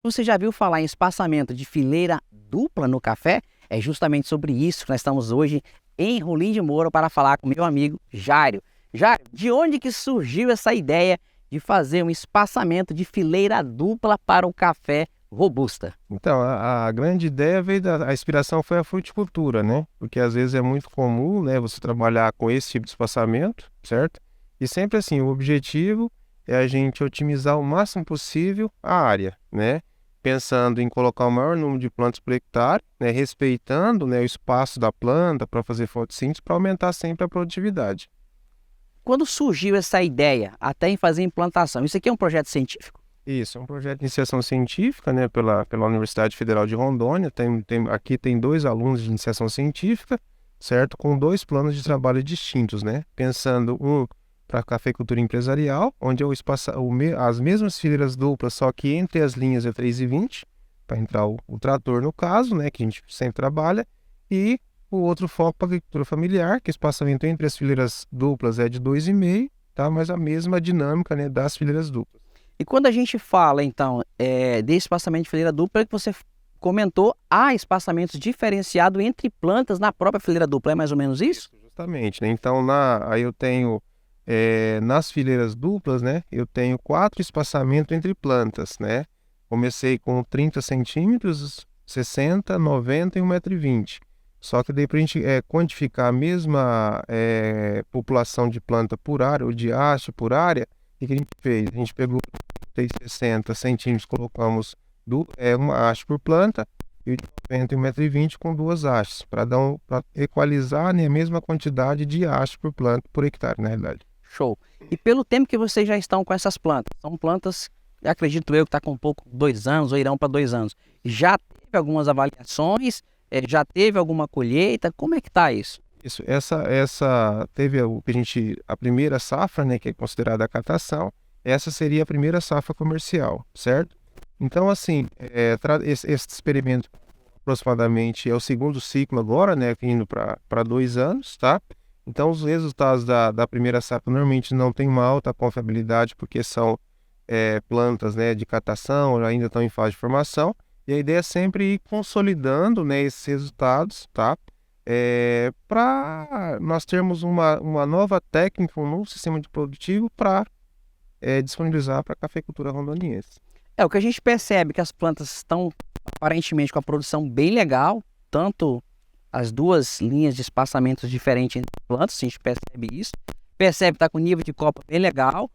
Você já viu falar em espaçamento de fileira dupla no café? É justamente sobre isso que nós estamos hoje em Rolim de Moura para falar com meu amigo Jário. Jário, de onde que surgiu essa ideia de fazer um espaçamento de fileira dupla para o café robusta? Então, a grande ideia veio a inspiração foi a fruticultura, né? Porque às vezes é muito comum, né, você trabalhar com esse tipo de espaçamento, certo? E sempre assim, o objetivo é a gente otimizar o máximo possível a área, né? Pensando em colocar o maior número de plantas por hectare, né, respeitando, né, o espaço da planta para fazer fotossíntese para aumentar sempre a produtividade. Quando surgiu essa ideia, até em fazer implantação? Isso aqui é um projeto científico? Isso, é um projeto de iniciação científica, né, pela Universidade Federal de Rondônia. Aqui tem dois alunos de iniciação científica, certo? Com dois planos de trabalho distintos, né? Pensando um para cafeicultura empresarial, onde eu as mesmas fileiras duplas, só que entre as linhas é 3,20, para entrar o trator no caso, né, que a gente sempre trabalha, e o outro foco para agricultura familiar, que o espaçamento entre as fileiras duplas é de 2,5, tá? Mas a mesma dinâmica, né, das fileiras duplas. E quando a gente fala, então, de espaçamento de fileira dupla, é que você comentou, há espaçamentos diferenciados entre plantas na própria fileira dupla, é mais ou menos isso? Justamente, né? Então, aí eu tenho, nas fileiras duplas, né? Eu tenho 4 espaçamentos entre plantas, né? Comecei com 30 centímetros, 60, 90 e 1,20 m. Só que daí para a gente quantificar a mesma população de planta por área, ou de haste por área, o que a gente fez? A gente pegou 30 e 60 centímetros, colocamos uma haste por planta, e o de 90 e 1,20 m com duas hastes, para equalizar, né, a mesma quantidade de hastes por planta por hectare, na realidade. Show. E pelo tempo que vocês já estão com essas plantas, são plantas, acredito eu, que está com um pouco 2 anos ou irão para 2 anos. Já teve algumas avaliações? Já teve alguma colheita? Como é que está isso? Isso, essa teve a primeira safra, né, que é considerada a catação. Essa seria a primeira safra comercial, certo? Então, assim, esse experimento aproximadamente é o segundo ciclo agora, né, indo para 2 anos, tá? Então, os resultados da primeira safra normalmente não tem uma alta confiabilidade, porque são plantas, né, de catação, ainda estão em fase de formação, e a ideia é sempre ir consolidando, né, esses resultados, tá? Para nós termos uma nova técnica, um novo sistema de produtivo para disponibilizar para a cafeicultura rondoniense. O que a gente percebe que as plantas estão aparentemente com a produção bem legal, tanto as duas linhas de espaçamentos diferentes entre plantas, a gente percebe isso. Percebe que está com nível de copa bem legal,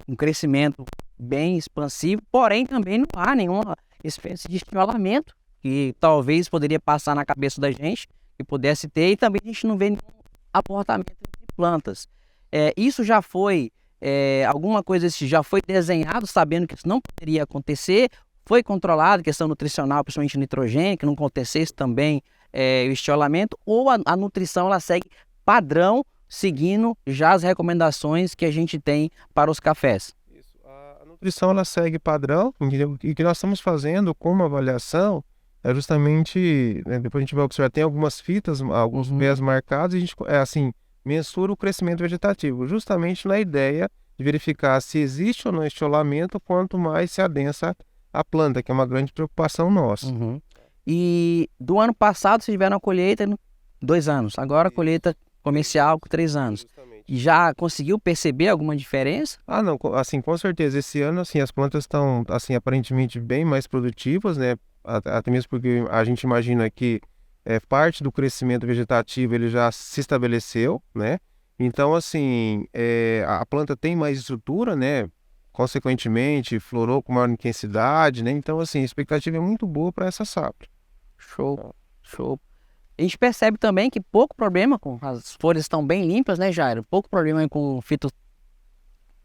um crescimento bem expansivo, porém também não há nenhuma espécie de estiolamento que talvez poderia passar na cabeça da gente, que pudesse ter, e também a gente não vê nenhum aportamento entre plantas. Isso já foi, alguma coisa assim, já foi desenhado sabendo que isso não poderia acontecer, foi controlado, questão nutricional, principalmente nitrogênio, que não acontecesse também o estiolamento, ou a nutrição ela segue padrão, seguindo já as recomendações que a gente tem para os cafés. Isso. A nutrição ela segue padrão, entendeu? E o que nós estamos fazendo como avaliação é justamente, né, depois a gente vai observar, tem algumas fitas, alguns pés marcados, e a gente assim, mensura o crescimento vegetativo, justamente na ideia de verificar se existe ou não estiolamento, quanto mais se adensa a planta, que é uma grande preocupação nossa. Uhum. E do ano passado vocês tiveram a colheita em 2 anos, agora a colheita comercial com 3 anos. Justamente. E já conseguiu perceber alguma diferença? Ah, não, assim, com certeza. Esse ano, assim, as plantas estão, assim, aparentemente bem mais produtivas, né? Até mesmo porque a gente imagina que parte do crescimento vegetativo ele já se estabeleceu, né? Então, assim, a planta tem mais estrutura, né? Consequentemente, florou com maior intensidade, né? Então, assim, a expectativa é muito boa para essa safra. Show, show. A gente percebe também que pouco problema com as folhas estão bem limpas, né, Jairo? Pouco problema com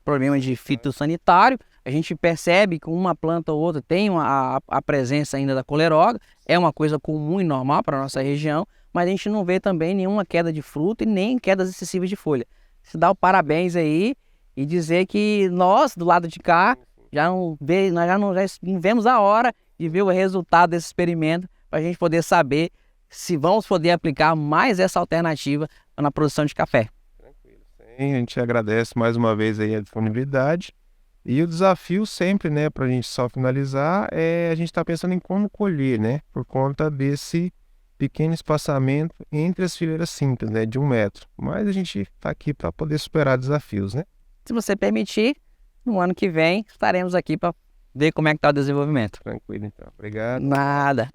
problema de fitossanitário. A gente percebe que uma planta ou outra tem a presença ainda da coleroga, é uma coisa comum e normal para a nossa região, mas a gente não vê também nenhuma queda de fruto e nem quedas excessivas de folha. Se dá o parabéns aí e dizer que nós, do lado de cá, nós já não vemos a hora de ver o resultado desse experimento para a gente poder saber se vamos poder aplicar mais essa alternativa na produção de café. Tranquilo. Sim, a gente agradece mais uma vez aí a disponibilidade E o desafio sempre, né, para a gente só finalizar, a gente está pensando em como colher, né, por conta desse pequeno espaçamento entre as fileiras simples, né, de 1 metro. Mas a gente está aqui para poder superar desafios, né? Se você permitir, no ano que vem estaremos aqui para ver como é que está o desenvolvimento. Tranquilo, então. Obrigado. Nada.